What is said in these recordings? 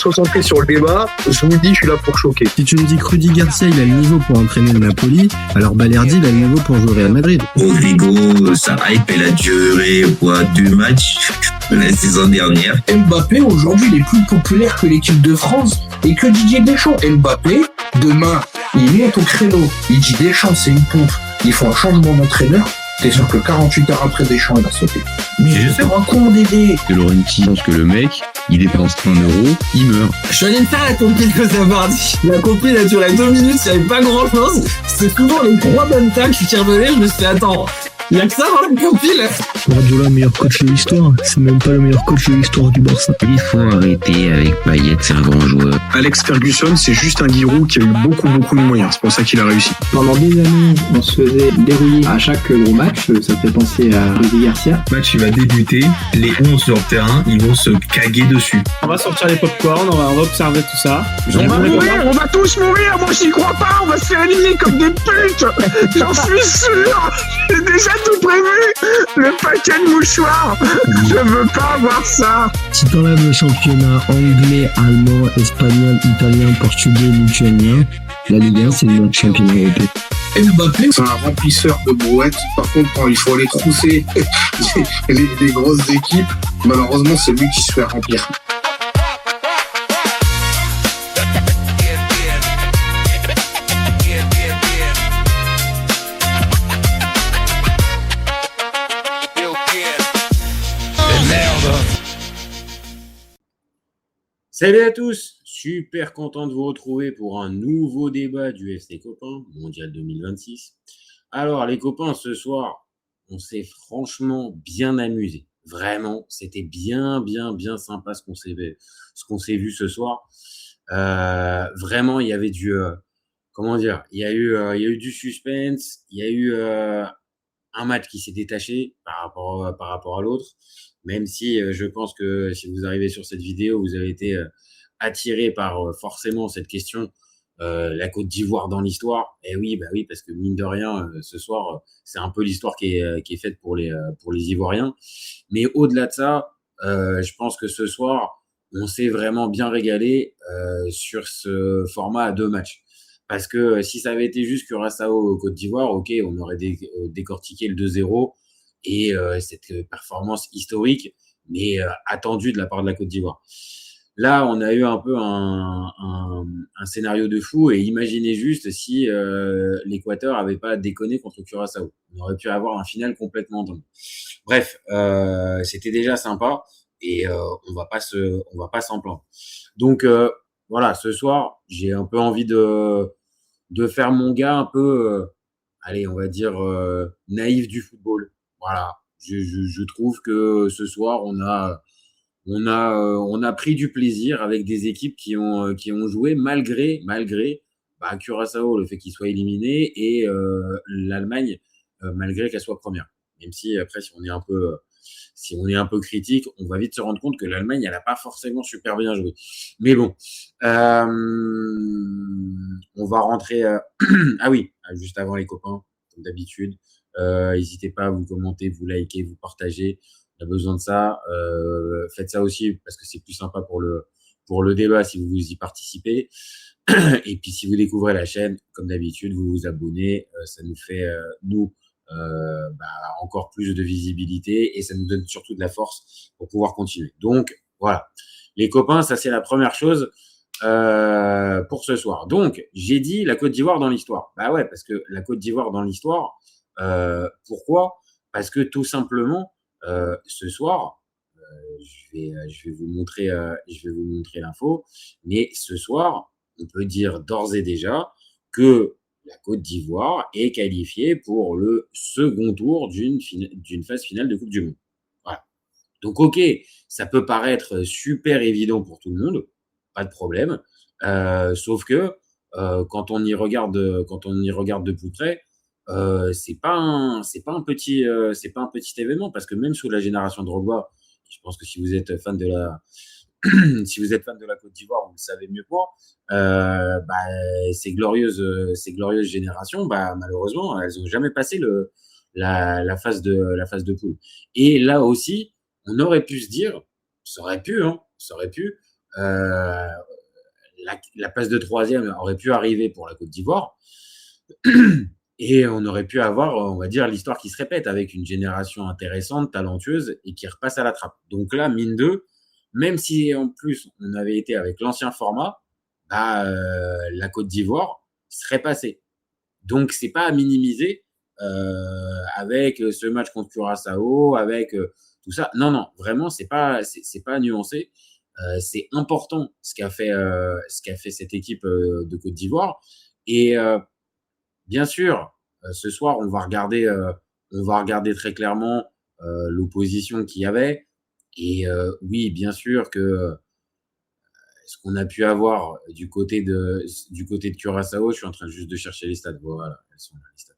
se concentrer sur le débat. Je vous le dis, je suis là pour choquer. Si tu me dis que Rudy Garcia, il a le niveau pour entraîner le Napoli, alors Balerdi, il a le niveau pour jouer au Real Madrid. Rodrigo, sa hype, elle a duré, 2 matchs la saison dernière. Mbappé, aujourd'hui, il est plus populaire que l'équipe de France et que Didier Deschamps. Mbappé, demain, il monte au créneau. Il dit Deschamps, c'est une pompe. Il faut un changement d'entraîneur. T'es sûr que 48 heures après Deschamps, il va sauter. Mais je sais pas con, Dédé. Que Laurenti pense que le mec, il dépense 1 euro, il meurt. Je suis allé me faire la compil que ça dit. La compil, elle a duré 2 minutes, il n'y avait pas grand chose. C'est souvent les 3 bonnes tacles qui revenaient. Je me suis dit, attends, il y a que ça dans la compil. Guardiola, meilleur coach de l'histoire. C'est même pas le meilleur coach de l'histoire du Barça. Il faut arrêter avec Payet, c'est un grand joueur. Alex Ferguson, c'est juste un Giroud qui a eu beaucoup de moyens. C'est pour ça qu'il a réussi. Pendant des années, on se faisait dérouiller à chaque gros match. Ça fait penser à Rudy Garcia. Le match, il va débuter. Les 11 sur le terrain, ils vont se caguer dessus. On va sortir les popcorn, on va observer tout ça. On va tous mourir. Moi, j'y crois pas. On va se faire éliminer comme des putes. J'en suis sûr. J'ai déjà tout prévu. Le paquet de mouchoirs. Je veux pas avoir ça. Si t'enlèves le championnat anglais, allemand, espagnol, italien, portugais, lituanien, la Ligue 1, c'est le meilleur championnat européen. Mbappé, c'est un remplisseur de brouettes. Par contre, quand il faut aller trousser les grosses équipes, malheureusement, c'est lui qui se fait remplir. Salut à tous, super content de vous retrouver pour un nouveau débat du FC Copain, Mondial 2026. Alors les copains, ce soir, on s'est franchement bien amusé. Vraiment, c'était bien sympa ce qu'on s'est vu ce soir. Vraiment, il y avait du... il y a eu du suspense, il y a eu un match qui s'est détaché par rapport à l'autre. Même si je pense que si vous arrivez sur cette vidéo, vous avez été attiré par forcément cette question, la Côte d'Ivoire dans l'histoire. Et oui, parce que mine de rien, ce soir, c'est un peu l'histoire qui est faite pour les Ivoiriens. Mais au-delà de ça, je pense que ce soir, on s'est vraiment bien régalé sur ce format à 2 matchs. Parce que si ça avait été juste Curaçao Côte d'Ivoire, ok, on aurait décortiqué le 2-0 et cette performance historique, mais attendue de la part de la Côte d'Ivoire. Là, on a eu un peu un scénario de fou et imaginez juste si l'Équateur avait pas déconné contre Curaçao. On aurait pu avoir un final complètement dingue. Bref, c'était déjà sympa et on va pas s'en plaindre. Donc voilà, ce soir, j'ai un peu envie de faire mon gars un peu, allez, on va dire naïf du football. Voilà, je trouve que ce soir on a pris du plaisir avec des équipes qui ont joué malgré Curaçao, le fait qu'il soit éliminé, et l'Allemagne malgré qu'elle soit première. Même si après si on est un peu critique, on va vite se rendre compte que l'Allemagne elle a pas forcément super bien joué. Mais bon, on va rentrer. Ah oui, juste avant les copains, comme d'habitude. N'hésitez pas à vous commenter, vous liker, vous partager. On a besoin de ça. Faites ça aussi parce que c'est plus sympa pour le débat si vous y participez. Et puis si vous découvrez la chaîne, comme d'habitude, vous vous abonnez. Ça nous fait encore plus de visibilité et ça nous donne surtout de la force pour pouvoir continuer. Donc voilà, les copains, ça c'est la première chose pour ce soir. Donc j'ai dit la Côte d'Ivoire dans l'histoire. Bah ouais, parce que la Côte d'Ivoire dans l'histoire. Pourquoi ? Parce que tout simplement, ce soir, je vais vous montrer l'info, mais ce soir, on peut dire d'ores et déjà que la Côte d'Ivoire est qualifiée pour le second tour d'une phase finale de Coupe du Monde. Voilà. Donc ok, ça peut paraître super évident pour tout le monde, pas de problème, sauf que quand on y regarde de plus près, c'est pas un petit événement parce que même sous la génération de Drogba, je pense que si vous êtes fan de la Côte d'Ivoire, vous le savez mieux que moi. Ces glorieuses générations, malheureusement, elles ont jamais passé la phase de poule. Et là aussi, on aurait pu se dire, ça aurait pu, la place de troisième aurait pu arriver pour la Côte d'Ivoire. Et on aurait pu avoir, on va dire, l'histoire qui se répète avec une génération intéressante, talentueuse et qui repasse à la trappe. Donc là, mine de, même si en plus on avait été avec l'ancien format, la Côte d'Ivoire serait passée. Donc c'est pas à minimiser avec ce match contre Curaçao, avec tout ça. Non, vraiment c'est pas à nuancer. C'est important ce qu'a fait cette équipe de Côte d'Ivoire. Et bien sûr, ce soir, on va regarder très clairement l'opposition qu'il y avait. Et oui, bien sûr que ce qu'on a pu avoir du côté de Curaçao, je suis en train juste de chercher les stats. Voilà, elles sont là, les stats.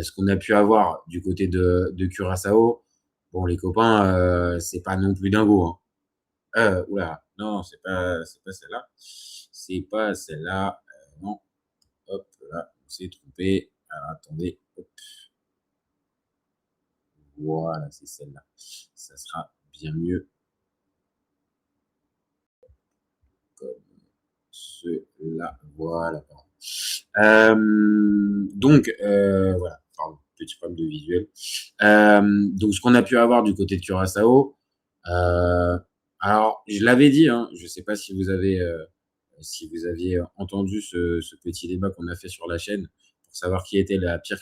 Ce qu'on a pu avoir du côté de Curaçao, bon, les copains, c'est pas non plus dingo. Hein. Oula, non, c'est pas celle-là. C'est pas celle-là. Non. Hop, là, on s'est trompé. Alors, attendez. Hop. Voilà, c'est celle-là. Ça sera bien mieux. Comme cela. Voilà. Donc, voilà. Pardon, petit problème de visuel. Donc, ce qu'on a pu avoir du côté de Curaçao, alors, je l'avais dit, hein, je ne sais pas si vous aviez entendu ce petit débat qu'on a fait sur la chaîne pour savoir qui était la pire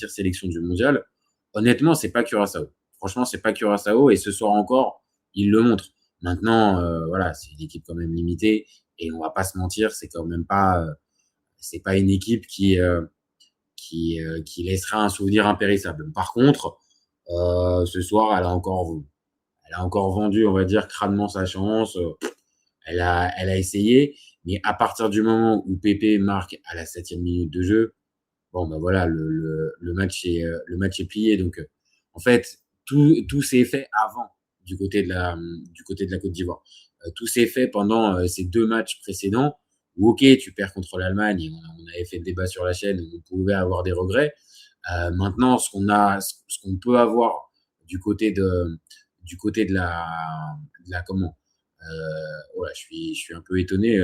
sélection du mondial. Honnêtement, c'est pas Curaçao. Franchement, c'est pas Curaçao et ce soir encore, il le montre. Maintenant, voilà, c'est une équipe quand même limitée et on va pas se mentir, c'est quand même pas, c'est pas une équipe qui laissera un souvenir impérissable. Par contre, ce soir, elle a encore vendu, on va dire, crânement sa chance. Elle a essayé, mais à partir du moment où Pépé marque à la 7e minute de jeu, bon, ben voilà, le match est plié. Donc, en fait, tout s'est fait avant du côté de la Côte d'Ivoire. Tout s'est fait pendant ces 2 matchs précédents où, ok, tu perds contre l'Allemagne. On avait fait le débat sur la chaîne, on pouvait avoir des regrets. Maintenant, ce qu'on peut avoir du côté de la comment voilà, je suis un peu étonné.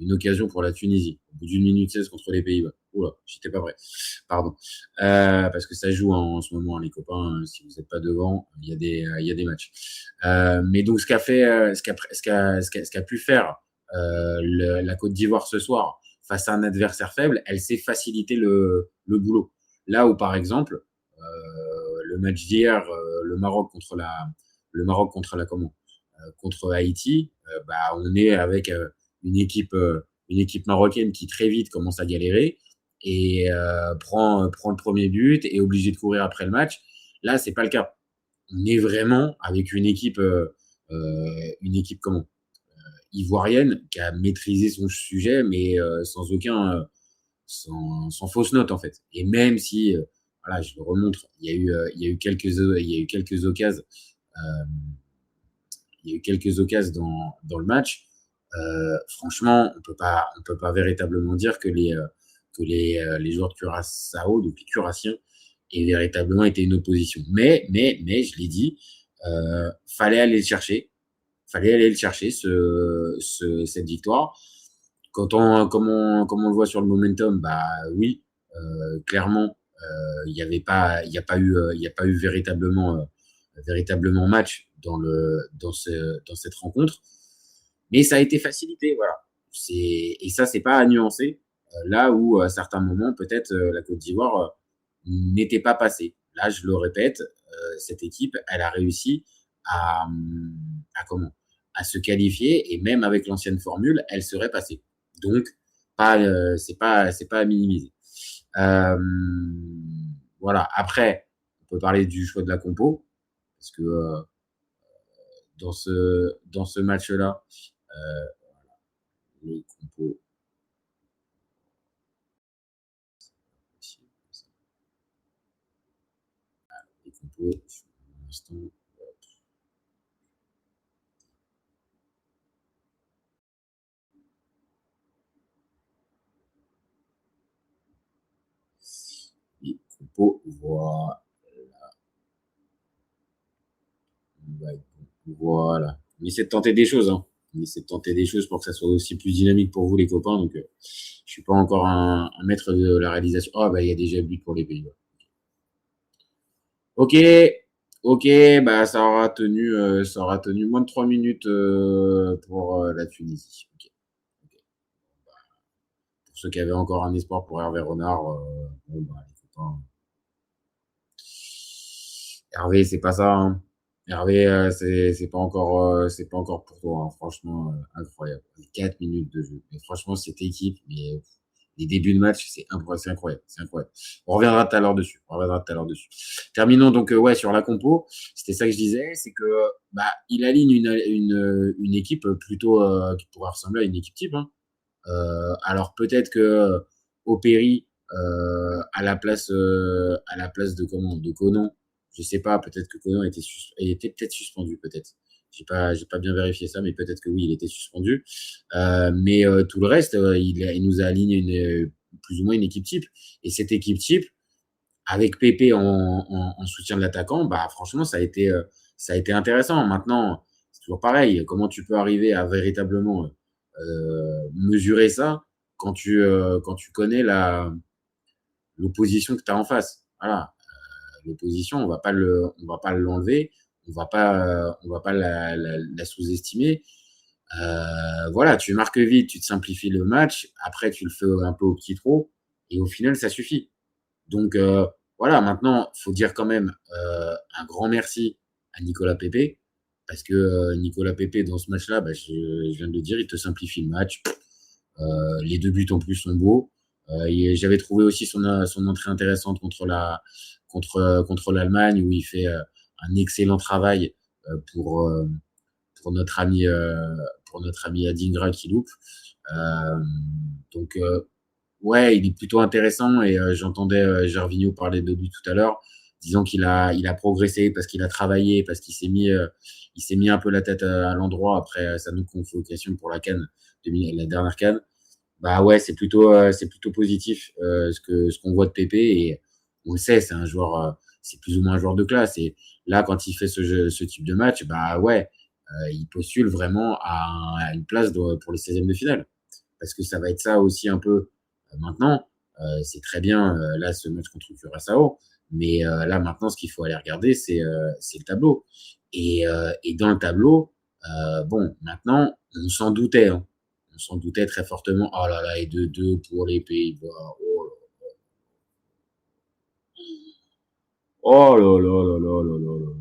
Une occasion pour la Tunisie, au bout d'1 minute 16 contre les Pays-Bas. Oula, j'étais pas prêt. Pardon. Parce que ça joue en ce moment, les copains. Si vous n'êtes pas devant, il y a des matchs. Mais donc, ce qu'a pu faire la Côte d'Ivoire ce soir face à un adversaire faible, elle s'est facilité le boulot. Là où, par exemple, le match d'hier, le Maroc contre Haïti, on est avec une équipe marocaine qui très vite commence à galérer et prend le premier but et est obligé de courir après le match. Là, c'est pas le cas. On est vraiment avec une équipe ivoirienne qui a maîtrisé son sujet, mais sans fausse note en fait. Et même si, voilà, je le remontre, il y a eu quelques occasions. Il y a eu quelques occasions dans le match. Franchement, on peut pas véritablement dire que les joueurs de Curaçao, donc les Curassiens, aient véritablement été une opposition. Mais, je l'ai dit, fallait aller le chercher. Fallait aller le chercher, cette victoire. Comme on le voit sur le momentum, oui, clairement, il n'y a pas eu véritablement match dans cette rencontre, mais ça a été facilité, voilà. Et ça, c'est pas à nuancer, là où à certains moments, peut-être la Côte d'Ivoire n'était pas passée. Là, je le répète, cette équipe, elle a réussi à se qualifier, et même avec l'ancienne formule, elle serait passée. Donc, c'est pas à minimiser. Voilà. Après, on peut parler du choix de la compo, parce que dans ce match-là, les compos. Les compos, pour l'instant. Les compos, voilà. Voilà. On essaie de tenter des choses, hein. On essaie de tenter des choses pour que ça soit aussi plus dynamique pour vous, les copains. Donc, je suis pas encore un maître de la réalisation. Oh, bah, il y a déjà but pour les Pays-Bas. Ok, bah, ça aura tenu moins de 3 minutes pour la Tunisie. Ok. Bah, pour ceux qui avaient encore un espoir pour Hervé Renard, bon, bah, les copains. Hervé, c'est pas ça, hein. Hervé, c'est pas encore pour toi, hein. Franchement, incroyable. 4 minutes de jeu. Mais franchement, cette équipe, mais les débuts de match, c'est incroyable. On reviendra tout à l'heure dessus. Terminons donc ouais sur la compo. C'était ça que je disais, c'est que bah il aligne une équipe plutôt qui pourrait ressembler à une équipe type, hein. Alors peut-être que Opéry à la place de Conan. Je sais pas, peut-être que Conan était peut-être suspendu, peut-être. J'ai pas bien vérifié ça, mais peut-être que oui, il était suspendu. Mais tout le reste, il nous a aligné plus ou moins une équipe type. Et cette équipe type, avec Pépé en soutien de l'attaquant, bah franchement, ça a été intéressant. Maintenant, c'est toujours pareil. Comment tu peux arriver à véritablement mesurer ça quand tu connais l'opposition que tu as en face. Voilà. L'opposition, on va pas l'enlever, on va pas la sous-estimer. Voilà, tu marques vite, tu te simplifies le match, après tu le fais un peu au petit trot, et au final ça suffit. Donc voilà, maintenant faut dire quand même un grand merci à Nicolas Pepe, parce que Nicolas Pepe dans ce match-là, bah, je viens de le dire, il te simplifie le match. Les 2 buts en plus sont beaux. J'avais trouvé aussi son entrée intéressante contre l'Allemagne, où il fait un excellent travail pour notre ami Adingra qui loupe. Donc ouais, il est plutôt intéressant, et j'entendais Gervinho parler de lui tout à l'heure, disant qu'il a progressé parce qu'il a travaillé, parce qu'il s'est mis un peu la tête à l'endroit après sa non-convocation pour la CAN, la dernière CAN. Bah ouais, c'est plutôt positif ce qu'on voit de Pépé, et on le sait, c'est un joueur, c'est plus ou moins un joueur de classe. Et là, quand il fait ce type de match, bah ouais, il postule vraiment à une place pour les 16e de finale, parce que ça va être ça aussi un peu maintenant. C'est très bien là ce match contre Curaçao, mais là maintenant, ce qu'il faut aller regarder, c'est le tableau. Et dans le tableau, bon, maintenant, on s'en doutait, hein. On s'en doutait très fortement. Oh là là, et 2-2 pour les Pays-Bas. Oh là là là là là là là.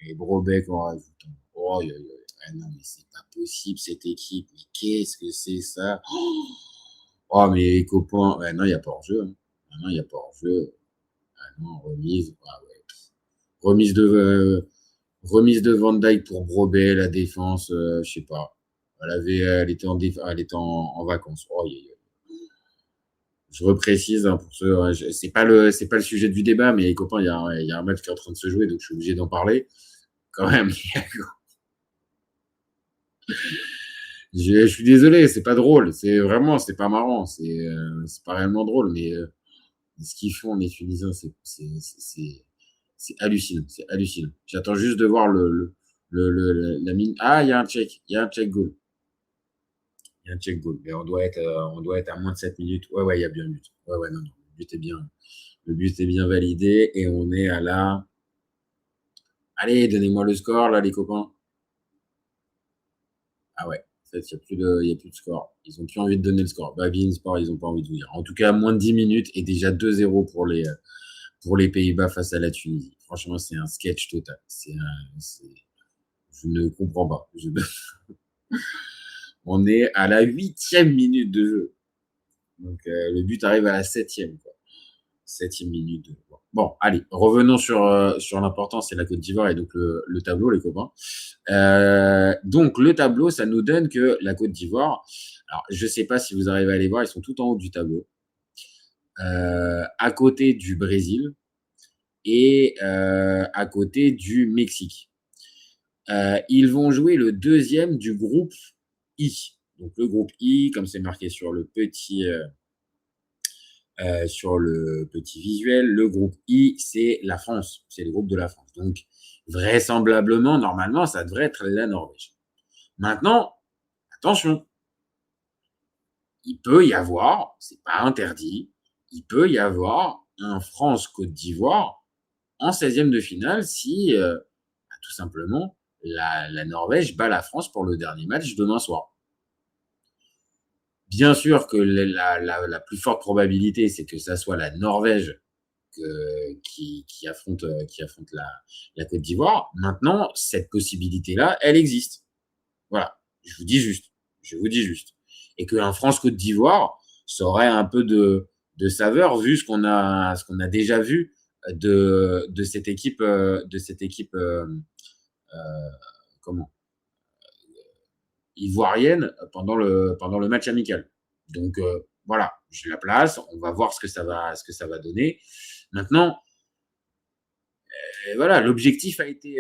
Et Brobeck en rajoutant. Oh, ah non, mais c'est pas possible cette équipe. Mais qu'est-ce que c'est ça? Oh, mais les copains. Ouais, non, il n'y a pas hors-jeu, hein. Ah non, il n'y a pas hors-jeu. Ah non, remise. Ah ouais. Remise de Van Dijk pour Brobé, la défense, je sais pas. Elle était en vacances. Oh, je reprécise, hein, pour ceux, c'est pas le sujet du débat, mais les copains, il y a un match qui est en train de se jouer, donc je suis obligé d'en parler. Quand même. Je suis désolé, c'est pas drôle. C'est pas marrant. C'est pas réellement drôle, mais ce qu'ils font, les Tunisiens, c'est hallucinant. C'est hallucinant. J'attends juste de voir la mine. Ah, il y a un check goal. Il y a un check goal. Mais on doit être à moins de 7 minutes. Ouais, il y a bien un but. Ouais, non. Le but est bien validé, et on est à la. Allez, donnez-moi le score, là, les copains. Ah ouais, en fait, il n'y a plus de score. Ils n'ont plus envie de donner le score. Bah, Sport, ils n'ont pas envie de vous dire. En tout cas, moins de 10 minutes, et déjà 2-0 pour les Pays-Bas face à la Tunisie. Franchement, c'est un sketch total. Je ne comprends pas. On est à la 8e minute de jeu. Donc, le but arrive à la 7e, quoi. 7e minute de jeu. Bon, allez, revenons sur l'important, c'est la Côte d'Ivoire, et donc le tableau, les copains. Donc, le tableau, ça nous donne que la Côte d'Ivoire, alors je ne sais pas si vous arrivez à les voir, ils sont tout en haut du tableau, à côté du Brésil et à côté du Mexique. Ils vont jouer le 2e du groupe I. Donc, le groupe I, comme c'est marqué sur le petit visuel, le groupe I, c'est la France. C'est le groupe de la France. Donc, vraisemblablement, normalement, ça devrait être la Norvège. Maintenant, attention, il peut y avoir, c'est pas interdit, il peut y avoir un France-Côte d'Ivoire en 16e de finale si, tout simplement, la Norvège bat la France pour le dernier match demain soir. Bien sûr que la plus forte probabilité, c'est que ça soit la Norvège qui affronte la Côte d'Ivoire. Maintenant, cette possibilité-là, elle existe. Voilà, je vous dis juste. Et qu'un France-Côte d'Ivoire, ça aurait un peu de saveur vu ce qu'on a déjà vu de cette équipe, ivoirienne pendant le match amical. Donc voilà, j'ai la place, on va voir ce que ça va donner. Maintenant, voilà, l'objectif a été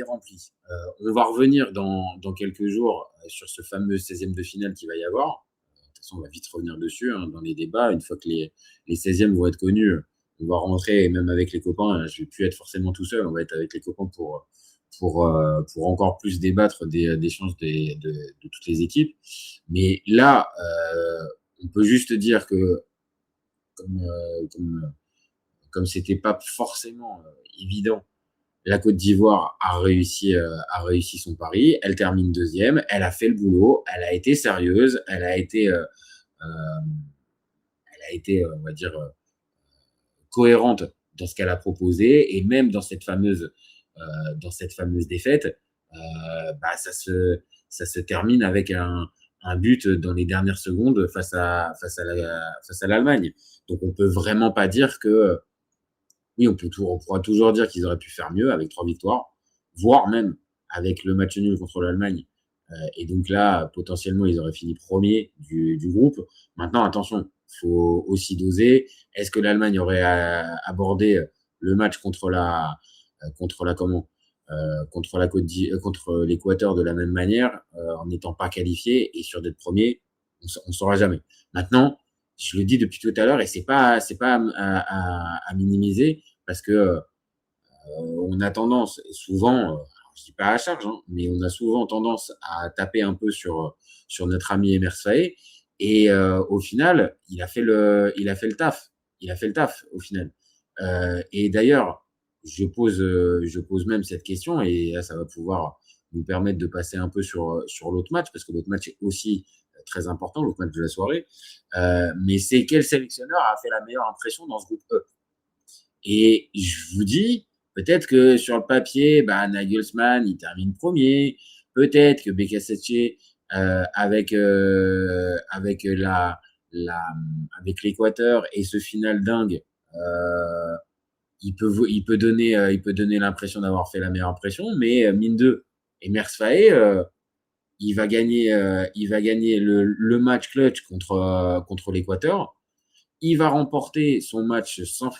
rempli. On va revenir dans quelques jours sur ce fameux 16e de finale qu'il va y avoir. De toute façon, on va vite revenir dessus dans les débats. Une fois que les 16e vont être connus, on va rentrer, et même avec les copains, je ne vais plus être forcément tout seul, on va être avec les copains pour encore plus débattre des chances de toutes les équipes. Mais là, on peut juste dire que comme c'était pas forcément évident, la Côte d'Ivoire a réussi son pari. Elle termine 2e. Elle a fait le boulot. Elle a été sérieuse. Elle a été, on va dire, cohérente dans ce qu'elle a proposé, et même dans cette fameuse défaite, ça se termine avec un but dans les dernières secondes face à l'Allemagne. Donc on peut vraiment pas dire que oui, on pourra toujours dire qu'ils auraient pu faire mieux avec 3 victoires, voire même avec le match nul contre l'Allemagne. Et donc là, potentiellement, ils auraient fini premier du groupe. Maintenant, attention, faut aussi doser. Est-ce que l'Allemagne aurait abordé le match contre l'Équateur de la même manière, en n'étant pas qualifié et sûr d'être premier? On saura jamais. Maintenant, je le dis depuis tout à l'heure, et c'est pas à minimiser, parce que on a tendance souvent, je dis pas à charge, mais on a souvent tendance à taper un peu sur notre ami Emers Faé, et au final, il a fait le taf. Il a fait le taf au final. Et d'ailleurs, je pose même cette question, et là, ça va pouvoir nous permettre de passer un peu sur l'autre match, parce que l'autre match est aussi très important, l'autre match de la soirée. Mais c'est quel sélectionneur a fait la meilleure impression dans ce groupe E? Et je vous dis, peut-être que sur le papier, Nagelsmann, il termine premier. Peut-être que BKSS, avec l'Équateur et ce final dingue, il peut donner l'impression d'avoir fait la meilleure impression, mais mine de Emers Faé, il va gagner le match clutch contre l'Équateur. Il va remporter son match sans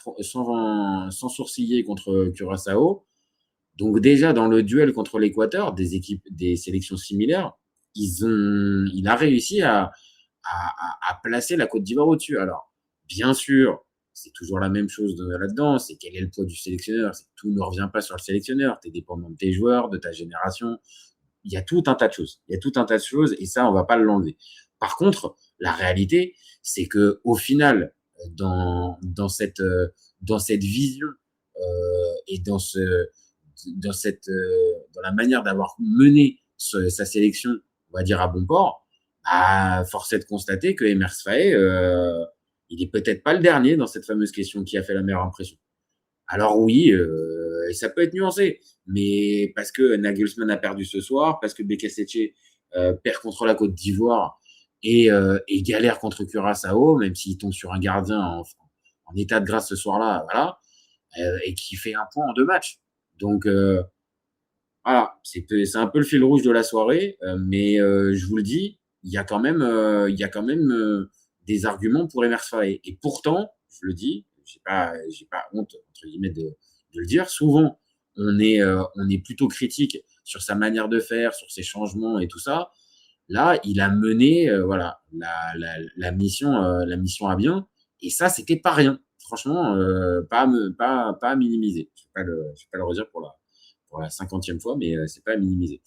sourciller contre Curaçao. Donc déjà, dans le duel contre l'Équateur, des sélections similaires, il a réussi à placer la Côte d'Ivoire au-dessus. Alors, bien sûr, c'est toujours la même chose là-dedans, c'est quel est le poids du sélectionneur. Tout ne revient pas sur le sélectionneur. Tu es dépendant de tes joueurs, de ta génération. Il y a tout un tas de choses. Et ça, on va pas l'enlever. Par contre, la réalité, c'est que au final, dans cette vision et dans la manière d'avoir mené sa sélection, on va dire à bon port, force est de constater que Emers Faé, il est peut-être pas le dernier dans cette fameuse question qui a fait la meilleure impression. Alors oui, ça peut être nuancé, mais parce que Nagelsmann a perdu ce soir, parce que BKSS perd contre la Côte d'Ivoire et galère contre Curaçao, même s'il tombe sur un gardien en état de grâce ce soir-là, voilà, et qui fait un point en 2 matchs. Donc voilà, c'est un peu le fil rouge de la soirée, mais je vous le dis, il y a quand même des arguments pour Emers Faé. Et pourtant, je le dis, j'ai pas honte entre guillemets de le dire. Souvent, on est plutôt critique sur sa manière de faire, sur ses changements et tout ça. Là, il a mené la mission à bien, et ça, c'était pas rien. Franchement, pas à minimiser. Je vais pas le redire pour pour la 50e fois, mais c'est pas à minimiser.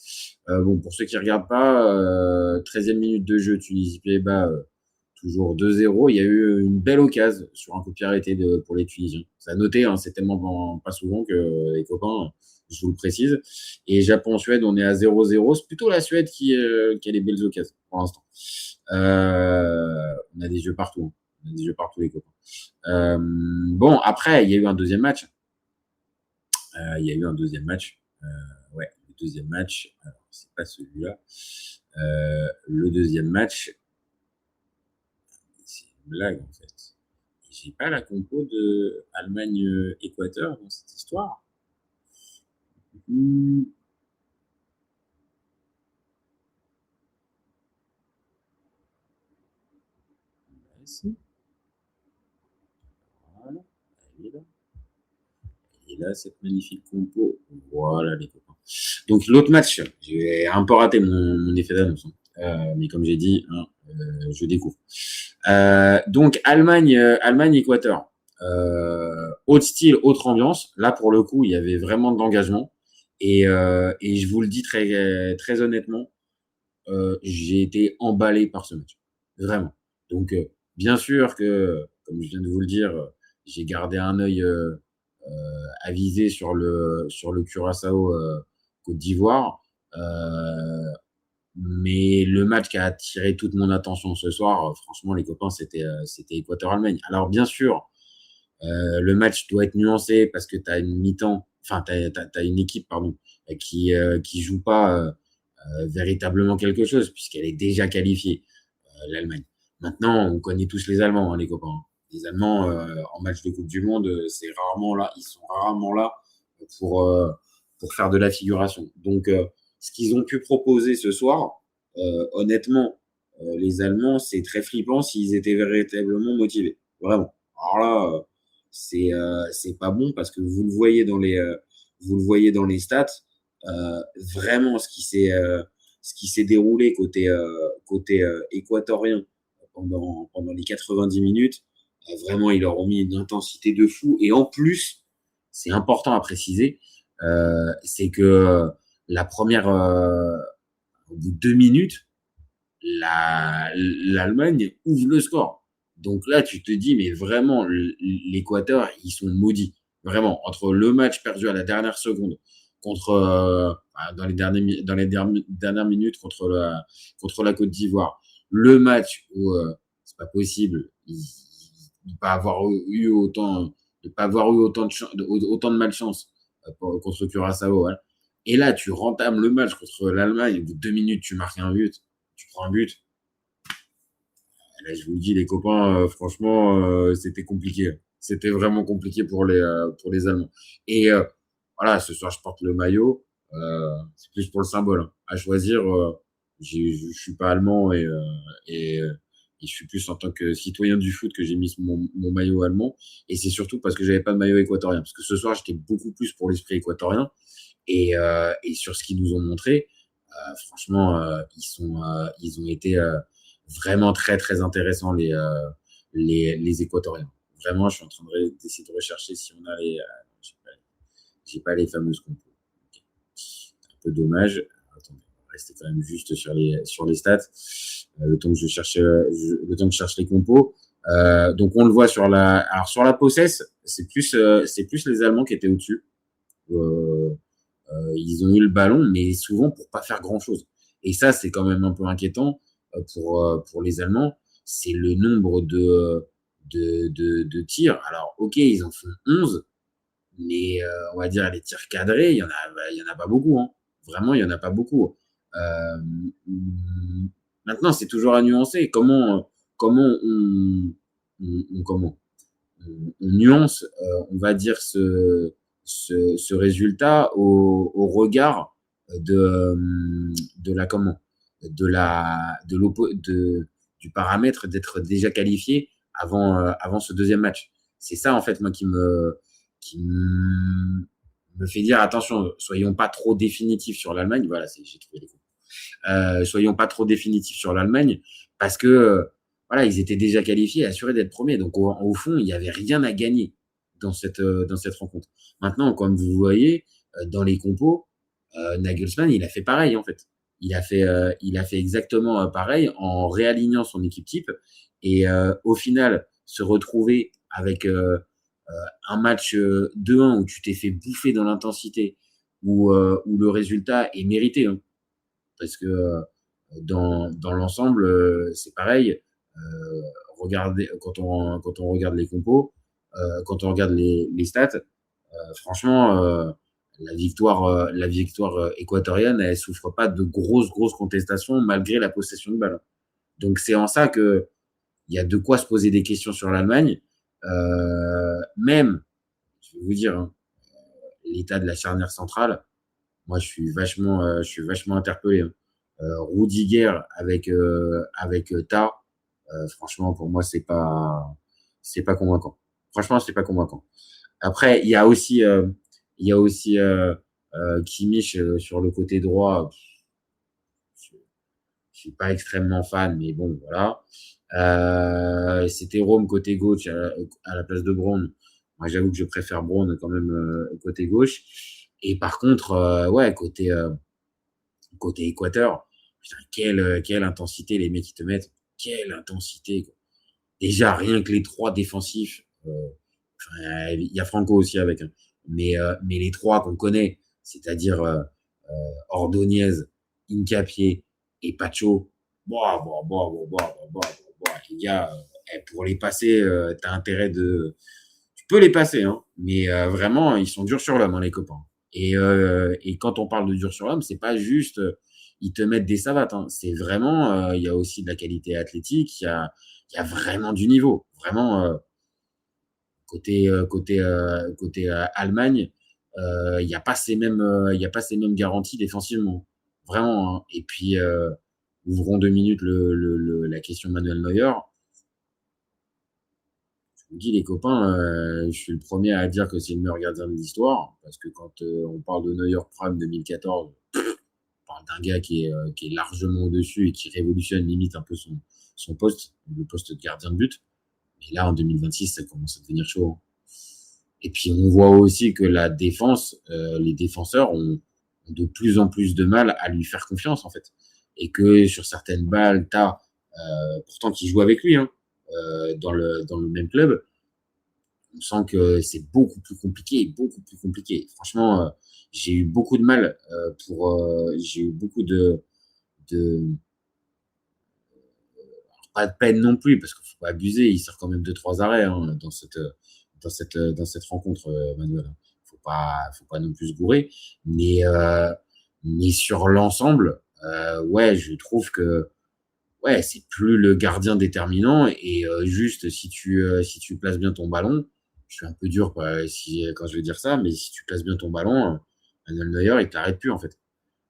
Bon, pour ceux qui regardent pas, 13e minute de jeu, Tunisie-Pays-Bas, toujours 2-0. Il y a eu une belle occasion sur un coup de pied arrêté pour les Tunisiens. Ça a noté, hein, c'est tellement pas souvent que les copains, je vous le précise. Et Japon-Suède, on est à 0-0. C'est plutôt la Suède qui a les belles occasions pour l'instant. On a des jeux partout. Hein. On a des jeux partout, les copains. Bon, après, il y a eu un deuxième match. Ouais, le deuxième match. Alors, c'est pas celui-là. Le deuxième match, c'est une blague en fait. J'ai pas la compo de Allemagne-Équateur dans cette histoire. Voilà, elle est là. Et là, cette magnifique compo. Voilà, les copains. Donc, l'autre match, j'ai un peu raté mon effet d'annonce. Mais comme j'ai dit, hein, je découvre. Donc, Allemagne-Équateur. Autre style, autre ambiance. Là, pour le coup, il y avait vraiment de l'engagement. Et je vous le dis très, très honnêtement, j'ai été emballé par ce match. Vraiment. Donc, bien sûr que, comme je viens de vous le dire, j'ai gardé un œil avisé sur le Curaçao Côte d'Ivoire. Mais le match qui a attiré toute mon attention ce soir, franchement, les copains, c'était Équateur-Allemagne. Alors, bien sûr, le match doit être nuancé parce que tu as une mi-temps, enfin, t'as une équipe, pardon, qui joue pas véritablement quelque chose puisqu'elle est déjà qualifiée, l'Allemagne. Maintenant, on connaît tous les Allemands, hein, les copains. Les Allemands, en match de Coupe du Monde, c'est rarement là, ils sont rarement là pour faire de la figuration. Donc, ce qu'ils ont pu proposer ce soir, honnêtement, les Allemands, c'est très flippant s'ils étaient véritablement motivés. Vraiment. Alors là, c'est pas bon parce que vous le voyez dans les stats. Vraiment, ce qui s'est déroulé côté équatorien pendant les 90 minutes, vraiment, ils leur ont mis une intensité de fou. Et en plus, c'est important à préciser, c'est que la première, au bout de 2 minutes, l'Allemagne ouvre le score. Donc là, tu te dis, mais vraiment, l'Équateur, ils sont maudits. Vraiment, entre le match perdu à la dernière seconde, dans les dernières minutes contre la Côte d'Ivoire, le match où c'est pas possible, de pas avoir eu autant de malchance contre Curaçao. Hein. Et là, tu rentames le match contre l'Allemagne, au bout de 2 minutes, tu marques un but, tu prends un but. Là, je vous le dis, les copains, franchement, c'était compliqué. C'était vraiment compliqué pour les Allemands. Et voilà, ce soir, je porte le maillot. C'est plus pour le symbole. Hein. À choisir, je suis pas allemand et je suis plus en tant que citoyen du foot que j'ai mis mon maillot allemand. Et c'est surtout parce que j'avais pas de maillot équatorien. Parce que ce soir, j'étais beaucoup plus pour l'esprit équatorien. Et sur ce qu'ils nous ont montré, franchement, ils ont été vraiment très très intéressants les Équatoriens. Vraiment, je suis en train d'essayer de rechercher si on a j'ai pas les fameuses compos. Okay. Un peu dommage. Attendez, on va rester quand même juste sur les stats. Le temps que je cherche les compos. Donc on le voit sur la possesse, c'est plus les Allemands qui étaient au-dessus. Ils ont eu le ballon, mais souvent pour pas faire grand-chose. Et ça, c'est quand même un peu inquiétant pour les Allemands. C'est le nombre de tirs. Alors, ok, ils en font 11, mais on va dire les tirs cadrés, il y en a pas beaucoup. Hein. Vraiment, il y en a pas beaucoup. Maintenant, c'est toujours à nuancer. Comment on nuance, on va dire ce résultat au regard du paramètre d'être déjà qualifié avant ce deuxième match. C'est ça en fait moi qui me fait dire attention, soyons pas trop définitifs sur l'Allemagne. Voilà, j'ai trouvé les coups. Soyons pas trop définitifs sur l'Allemagne parce que voilà, ils étaient déjà qualifiés, assurés d'être premiers. Donc au fond, il n'y avait rien à gagner dans cette rencontre. Maintenant, comme vous voyez, dans les compos, Nagelsmann, il a fait pareil, en fait. Il a fait exactement pareil en réalignant son équipe type et au final, se retrouver avec un match 2-1 où tu t'es fait bouffer dans l'intensité, où le résultat est mérité, hein, parce que dans l'ensemble, c'est pareil. Regardez, quand on regarde les compos, quand on regarde les stats, franchement, la victoire équatorienne, elle souffre pas de grosses contestations malgré la possession de balle. Donc c'est en ça que il y a de quoi se poser des questions sur l'Allemagne. Même, je vais vous dire, hein, l'état de la charnière centrale, moi je suis vachement interpellé, hein. Rudiger avec Ta, franchement pour moi c'est pas convaincant. Franchement c'est pas convaincant. Après il y a aussi Kimmich sur le côté droit. Je suis pas extrêmement fan, mais bon voilà. C'était Rome côté gauche à la place de Braun. Moi j'avoue que je préfère Braun quand même côté gauche. Et par contre ouais côté Équateur, putain, quelle intensité les mecs qui te mettent, quelle intensité quoi. Déjà rien que les trois défensifs, il y a Franco aussi avec, hein. Mais les trois qu'on connaît, c'est-à-dire Ordóñez, Hincapié et Pacho, les gars, pour les passer, t'as intérêt tu peux les passer, hein, mais vraiment, ils sont durs sur l'homme, hein, les copains. Et quand on parle de dur sur l'homme, c'est pas juste ils te mettent des savates, hein. C'est vraiment, il y a aussi de la qualité athlétique, il y a vraiment du niveau, vraiment. Côté Allemagne, il n'y a pas ces mêmes garanties défensivement, vraiment, hein. Et puis ouvrons 2 minutes la question Manuel Neuer. Je vous dis les copains, je suis le premier à dire que c'est le meilleur gardien de l'histoire, parce que quand on parle de Neuer Prime 2014, on parle d'un gars qui est largement au-dessus et qui révolutionne limite un peu son poste, le poste de gardien de but. Et là, en 2026, ça commence à devenir chaud, hein. Et puis, on voit aussi que la défense, les défenseurs ont de plus en plus de mal à lui faire confiance, en fait. Et que sur certaines balles, pourtant qui joue avec lui, hein, dans le même club, on sent que c'est beaucoup plus compliqué. Franchement, j'ai eu beaucoup de mal j'ai eu beaucoup de pas de peine non plus, parce qu'il faut pas abuser, il sort quand même 2-3 arrêts, hein, dans cette rencontre, Manuel. Faut pas non plus se gourer, mais sur l'ensemble, ouais, je trouve que ouais, c'est plus le gardien déterminant et juste si tu places bien ton ballon, je suis un peu dur quand je vais dire ça, mais si tu places bien ton ballon, Manuel Neuer, il t'arrête plus en fait.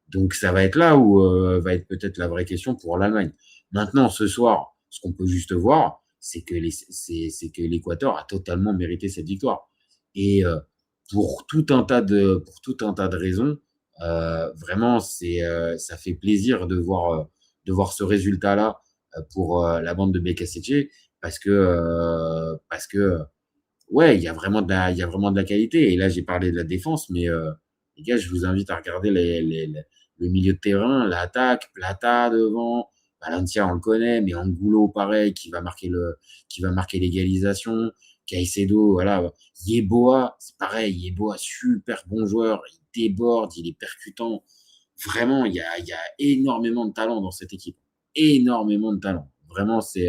Donc ça va être là où va être peut-être la vraie question pour l'Allemagne. Maintenant, ce soir, ce qu'on peut juste voir, c'est que l'Équateur a totalement mérité cette victoire. Et pour tout un tas de raisons, vraiment, ça fait plaisir de voir ce résultat-là pour la bande de BKCC, parce que ouais, il y a vraiment de la qualité. Et là, j'ai parlé de la défense, mais les gars, je vous invite à regarder le milieu de terrain, l'attaque, Plata devant, Valencia, on le connaît, mais Angulo, pareil, qui va marquer l'égalisation. Caicedo, voilà. Yeboah, c'est pareil. Yeboah, super bon joueur. Il déborde, il est percutant. Vraiment, il y a énormément de talent dans cette équipe. Énormément de talent. Vraiment, c'est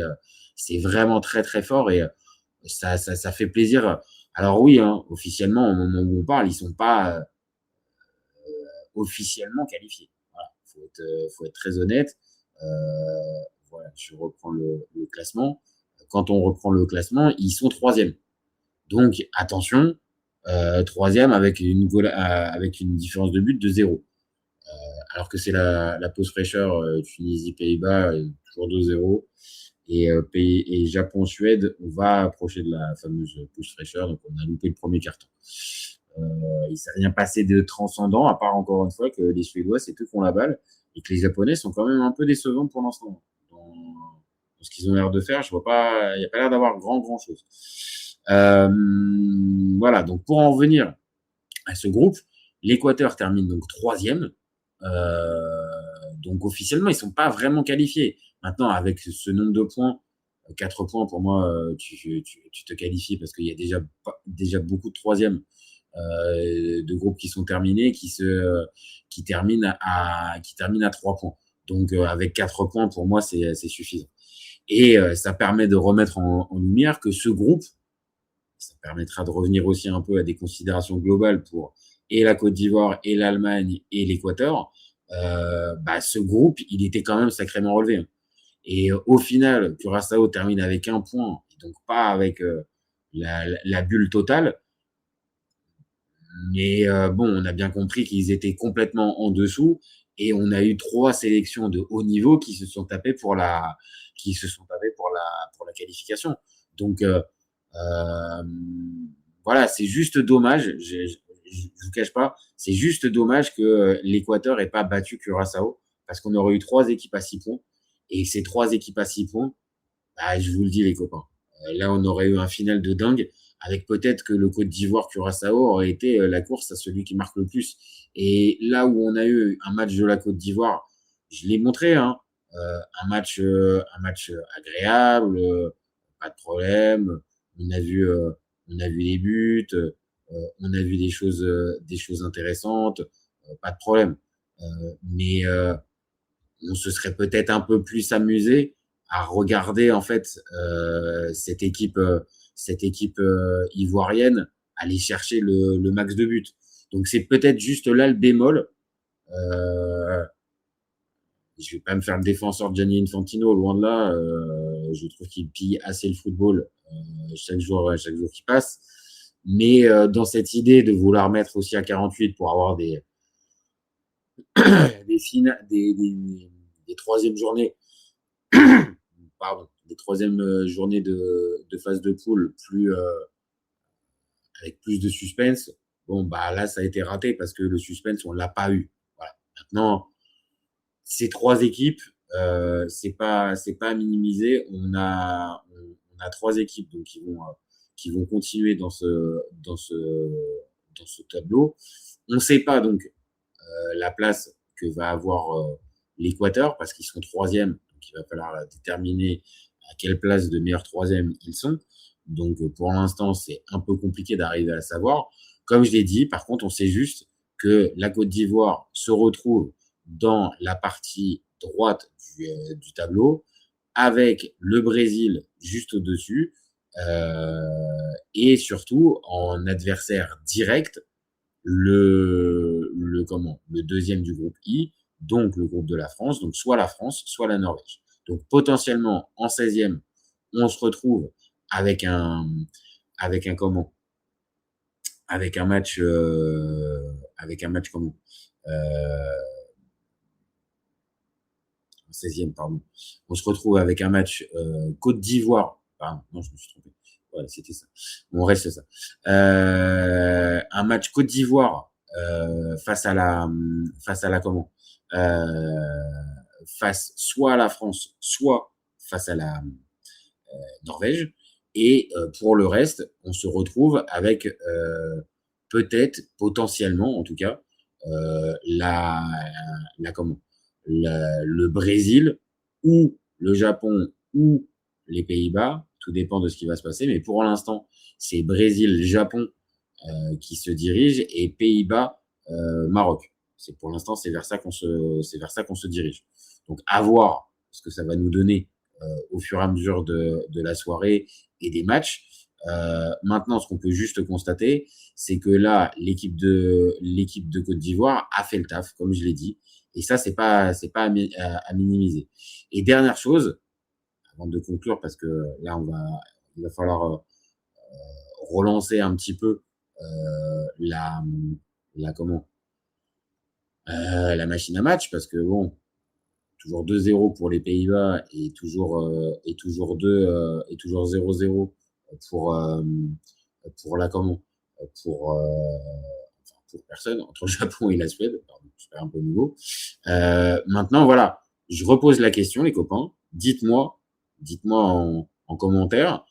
vraiment très, très fort et ça fait plaisir. Alors oui, hein, officiellement, au moment où on parle, ils sont pas officiellement qualifiés. Voilà. Faut être très honnête. Voilà, je reprends le classement. Quand on reprend le classement, ils sont 3e. Donc, attention, 3e avec une différence de but de 0. Alors que c'est la pause fraîcheur, Tunisie-Pays-Bas, toujours 2-0. Et Japon-Suède, on va approcher de la fameuse pause fraîcheur. Donc, on a loupé le premier carton. Il ne s'est rien passé de transcendant, à part encore une fois que les Suédois, c'est eux qui ont la balle. Et que les Japonais sont quand même un peu décevants pour l'instant. Dans ce qu'ils ont l'air de faire, il n'y a pas l'air d'avoir grand chose. Voilà, donc pour en revenir à ce groupe, L'Équateur termine donc 3e. Donc officiellement, ils sont pas vraiment qualifiés. Maintenant, avec ce nombre de points, 4 points pour moi, tu te qualifies parce qu'il y a déjà beaucoup de 3e de groupes qui sont terminés, qui terminent à 3 points. Donc avec 4 points, pour moi, c'est suffisant. Et ça permet de remettre en lumière que ce groupe, ça permettra de revenir aussi un peu à des considérations globales pour et la Côte d'Ivoire, et l'Allemagne, et l'Équateur. Ce groupe, il était quand même sacrément relevé. Et au final, Curaçao termine avec 1 point, donc pas avec la bulle totale. Mais on a bien compris qu'ils étaient complètement en dessous, et on a eu 3 sélections de haut niveau qui se sont tapées pour la qualification. Donc voilà, c'est juste dommage. Je vous cache pas, c'est juste dommage que l'Équateur ait pas battu Curaçao, parce qu'on aurait eu 3 équipes à 6 points. Et ces 3 équipes à 6 points, je vous le dis les copains, là on aurait eu un final de dingue, avec peut-être que le Côte d'Ivoire-Curaçao aurait été la course à celui qui marque le plus. Et là où on a eu un match de la Côte d'Ivoire, je l'ai montré, un match agréable, pas de problème. On a vu les buts, on a vu des choses intéressantes, pas de problème. Mais on se serait peut-être un peu plus amusé à regarder en fait cette équipe ivoirienne aller chercher le max de buts. Donc c'est peut-être juste là le bémol. Je vais pas me faire le défenseur de Gianni Infantino, loin de là. Je trouve qu'il pille assez le football chaque jour qui passe. Mais dans cette idée de vouloir mettre aussi à 48 pour avoir des troisièmes journées, des troisièmes journées de phase de poule avec plus de suspense. Là ça a été raté parce que le suspense on l'a pas eu. Voilà. Maintenant, ces 3 équipes, c'est pas à minimiser. On a 3 équipes donc qui vont continuer dans ce tableau. On ne sait pas donc la place que va avoir l'Équateur, parce qu'ils sont 3e, donc il va falloir déterminer à quelle place de meilleur 3e ils sont. Donc pour l'instant, c'est un peu compliqué d'arriver à savoir. Comme je l'ai dit, par contre, on sait juste que la Côte d'Ivoire se retrouve dans la partie droite du tableau, avec le Brésil juste au-dessus, et surtout en adversaire direct, le deuxième du groupe I, donc le groupe de la France, donc soit la France, soit la Norvège. Donc potentiellement en 16e, on se retrouve avec un match comment 16e, pardon. On se retrouve avec un match Côte d'Ivoire. Pardon, non, je me suis trompé. Ouais, c'était ça. On reste ça. Un match Côte d'Ivoire face à la comment face soit à la France, soit face à la Norvège. Et pour le reste, on se retrouve avec peut-être, potentiellement, en tout cas, le Brésil ou le Japon ou les Pays-Bas. Tout dépend de ce qui va se passer. Mais pour l'instant, c'est Brésil-Japon qui se dirige et Pays-Bas, Maroc. Pour l'instant, c'est vers ça qu'on se dirige. Donc, à voir ce que ça va nous donner au fur et à mesure de la soirée et des matchs. Maintenant, ce qu'on peut juste constater, c'est que là, l'équipe de Côte d'Ivoire a fait le taf, comme je l'ai dit. Et ça, c'est pas à minimiser. Et dernière chose, avant de conclure, parce que là, il va falloir relancer un petit peu la machine à match, parce que bon, toujours 2-0 pour les Pays-Bas et toujours 0-0 pour personne, entre le Japon et la Suède. Pardon, je perds un peu le niveau. Maintenant, voilà, je repose la question, les copains. Dites-moi en commentaire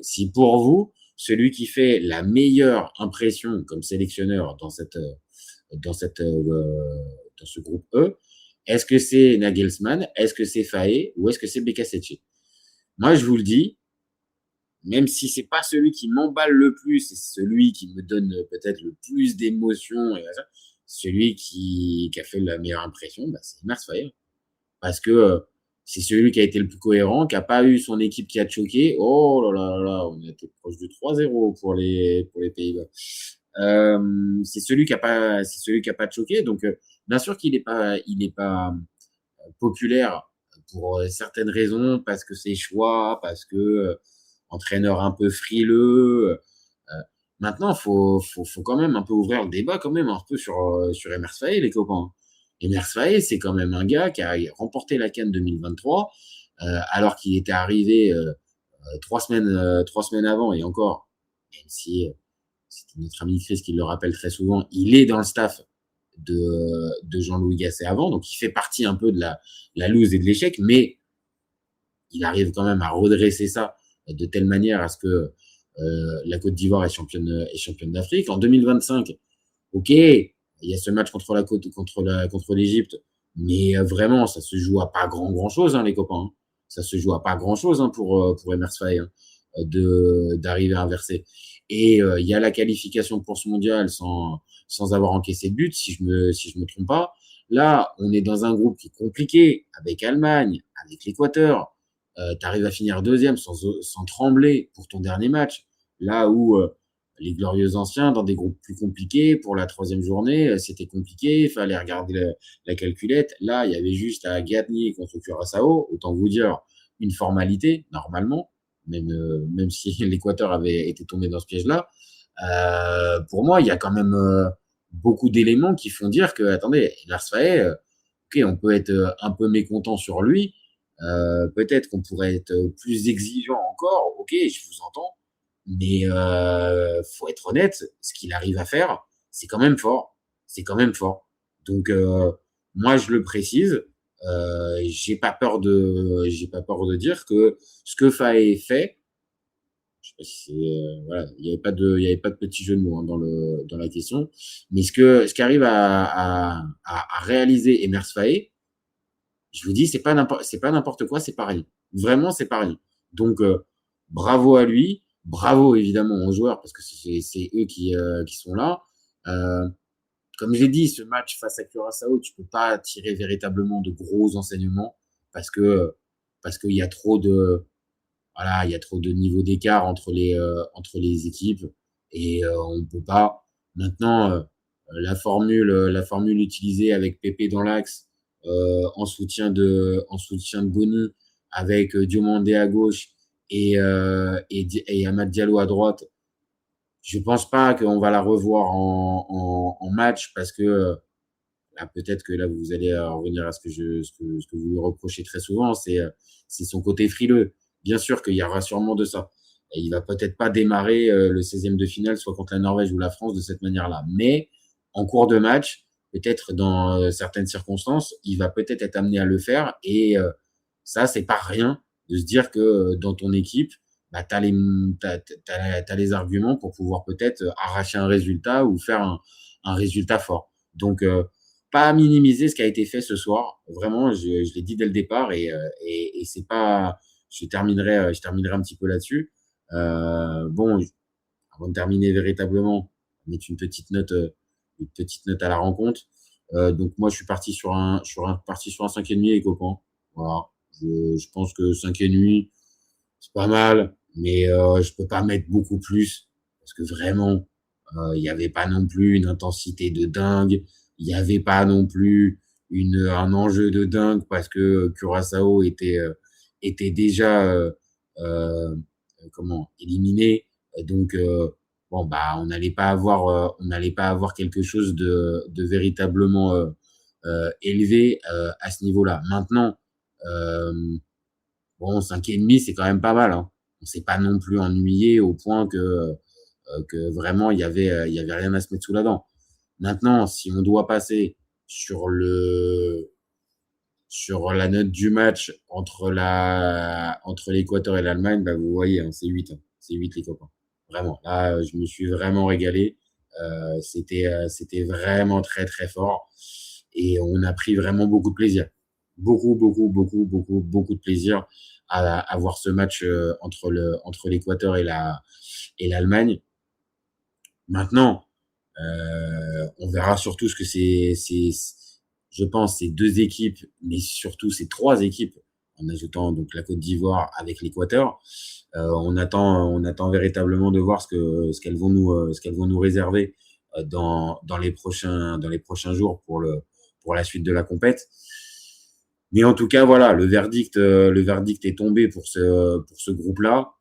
si pour vous, celui qui fait la meilleure impression comme sélectionneur dans ce groupe E, est-ce que c'est Nagelsmann, est-ce que c'est Faé ou est-ce que c'est Bekaseche? Moi, je vous le dis, même si c'est pas celui qui m'emballe le plus, c'est celui qui me donne peut-être le plus d'émotions, et celui qui a fait la meilleure impression, c'est Emers Faé. Parce que c'est celui qui a été le plus cohérent, qui n'a pas eu son équipe qui a choqué. Oh là là là, on était proche du 3-0 pour les Pays-Bas. C'est celui qui a pas choqué. Donc, bien sûr qu'il n'est pas populaire pour certaines raisons, parce que c'est choix, parce que entraîneur un peu frileux. Maintenant, faut quand même un peu ouvrir le débat quand même un peu sur Emers Faé, les copains. Emers Faé, c'est quand même un gars qui a remporté la CAN 2023, alors qu'il était arrivé 3 semaines avant, et encore, même si c'est notre ami Chris qui le rappelle très souvent, il est dans le staff de Jean-Louis Gasset avant, donc il fait partie un peu de la loose et de l'échec, mais il arrive quand même à redresser ça de telle manière à ce que la Côte d'Ivoire est championne d'Afrique. En 2025, ok, il y a ce match contre l'Égypte, mais vraiment, ça se joue à pas grand chose, hein, les copains. Ça se joue à pas grand chose pour Emers Faé, hein, d'arriver à inverser. Et il y a la qualification pour ce mondial sans avoir encaissé de but, si je me trompe pas. Là, on est dans un groupe qui est compliqué, avec Allemagne, avec l'Équateur. Tu arrives à finir deuxième sans trembler pour ton dernier match. Là où les glorieux anciens, dans des groupes plus compliqués, pour la 3e journée, c'était compliqué, il fallait regarder la calculette. Là, il y avait juste à gagner contre Curaçao, autant vous dire une formalité, normalement, même si l'Équateur avait été tombé dans ce piège-là. Pour moi, il y a quand même beaucoup d'éléments qui font dire que, attendez, Emers Faé, ok, on peut être un peu mécontent sur lui, peut-être qu'on pourrait être plus exigeant encore, ok, je vous entends, mais faut être honnête, ce qu'il arrive à faire, c'est quand même fort. Donc moi je le précise, j'ai pas peur de dire que ce que Faé fait, je sais pas si c'est voilà, il y avait pas de petit jeu de mots, hein, dans la question, mais ce qu'arrive à réaliser Emers Faé, je vous dis, c'est pas n'importe quoi, c'est pas rien. Vraiment, c'est pas rien. Donc bravo à lui. Bravo évidemment aux joueurs, parce que c'est eux qui sont là. Comme j'ai dit, ce match face à Curaçao, tu peux pas tirer véritablement de gros enseignements, parce qu'il y a trop de niveau d'écart entre les équipes, et on ne peut pas. Maintenant, la formule utilisée avec Pépé dans l'axe, en soutien de Boni, avec Diomandé à gauche et Amad Diallo à droite, je pense pas qu'on va la revoir en match, parce que là, peut-être que là vous allez revenir à ce que vous lui reprochez très souvent, c'est son côté frileux. Bien sûr qu'il y aura sûrement de ça. Et il va peut-être pas démarrer le 16e de finale, soit contre la Norvège ou la France, de cette manière-là. Mais en cours de match, peut-être dans certaines circonstances, il va peut-être être amené à le faire. Et ça, c'est pas rien de se dire que dans ton équipe, t'as les arguments pour pouvoir peut-être arracher un résultat ou faire un résultat fort. Donc, pas minimiser ce qui a été fait ce soir. Vraiment, je l'ai dit dès le départ, et c'est pas. Je terminerai un petit peu là-dessus. Bon, avant de terminer véritablement, mettre une petite note à la rencontre. Donc moi, je suis parti sur un 5,5, les copains. Voilà. Je pense que 5,5, c'est pas mal, mais je peux pas mettre beaucoup plus, parce que vraiment, il y avait pas non plus une intensité de dingue, il y avait pas non plus un enjeu de dingue, parce que Curaçao était déjà éliminé. Donc bon, on n'allait pas avoir quelque chose de véritablement élevé à ce niveau-là. Maintenant, bon, 5,5, c'est quand même pas mal, hein. On s'est pas non plus ennuyé au point que vraiment il y avait rien à se mettre sous la dent. Maintenant, si on doit passer sur la note du match entre l'Équateur et l'Allemagne, vous voyez, hein, c'est 8. Hein. C'est 8, les copains. Vraiment. Là, je me suis vraiment régalé. C'était vraiment très, très fort. Et on a pris vraiment beaucoup de plaisir. Beaucoup de plaisir à voir ce match entre l'Équateur et l'Allemagne. Maintenant, on verra surtout ce que je pense, ces deux équipes, mais surtout ces trois équipes, en ajoutant donc la Côte d'Ivoire avec l'Équateur. On attend véritablement de voir ce qu'elles vont nous réserver dans les prochains jours pour la suite de la compète. Mais en tout cas, voilà, le verdict est tombé pour ce groupe-là.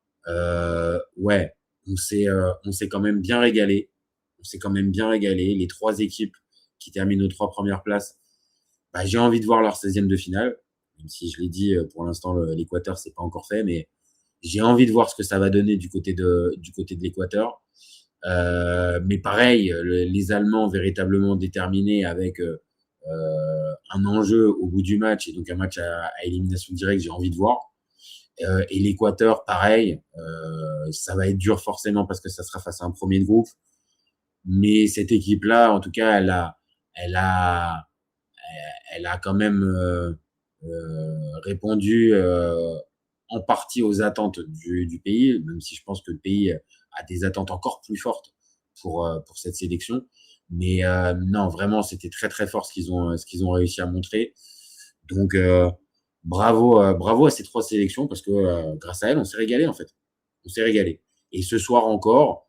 Ouais, on s'est quand même bien régalé. Les trois équipes qui terminent aux 3 premières places, bah, j'ai envie de voir leur 16e de finale. Même si je l'ai dit, pour l'instant, l'Équateur, c'est pas encore fait, mais j'ai envie de voir ce que ça va donner du côté de l'Équateur. Mais pareil, les Allemands véritablement déterminés avec un enjeu au bout du match et donc un match à élimination directe, j'ai envie de voir. Et l'Équateur, pareil, ça va être dur forcément parce que ça sera face à un premier de groupe. Mais cette équipe-là, en tout cas, elle a quand même répondu en partie aux attentes du pays, même si je pense que le pays a des attentes encore plus fortes pour cette sélection. Mais non, vraiment, c'était très très fort ce qu'ils ont réussi à montrer. Donc bravo à ces 3 sélections parce que grâce à elles, on s'est régalé en fait. On s'est régalé. Et ce soir encore,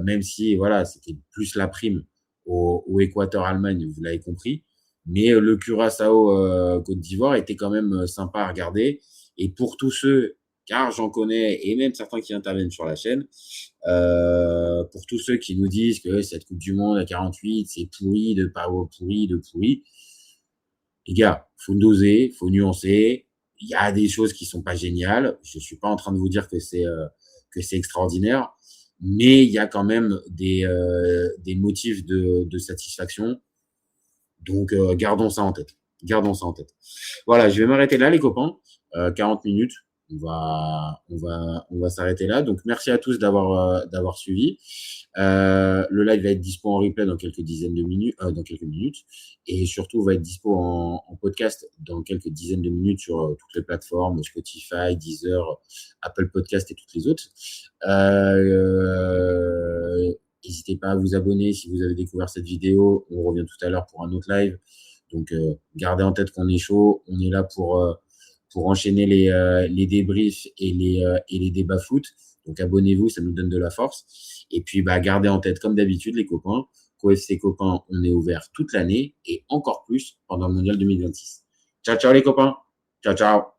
même si voilà, c'était plus la prime au Équateur-Allemagne, vous l'avez compris, mais le Curaçao Côte d'Ivoire était quand même sympa à regarder. Et pour tous ceux, car j'en connais, et même certains qui interviennent sur la chaîne, pour tous ceux qui nous disent que cette Coupe du Monde à 48, c'est pourri, de pourri, les gars, faut doser, faut nuancer. Il y a des choses qui sont pas géniales. Je suis pas en train de vous dire que c'est extraordinaire, mais il y a quand même des motifs de satisfaction. Donc, gardons ça en tête. Voilà, je vais m'arrêter là, les copains. 40 minutes. On va s'arrêter là. Donc, merci à tous d'avoir suivi. Le live va être dispo en replay dans quelques minutes. Et surtout, va être dispo en podcast dans quelques dizaines de minutes sur toutes les plateformes, Spotify, Deezer, Apple Podcast et toutes les autres. N'hésitez pas à vous abonner si vous avez découvert cette vidéo. On revient tout à l'heure pour un autre live. Donc, gardez en tête qu'on est chaud. On est là pour enchaîner les débriefs et les débats foot. Donc, abonnez-vous, ça nous donne de la force. Et puis, gardez en tête, comme d'habitude, les copains, qu'au FC Copains, on est ouvert toute l'année et encore plus pendant le Mondial 2026. Ciao, ciao les copains. Ciao, ciao.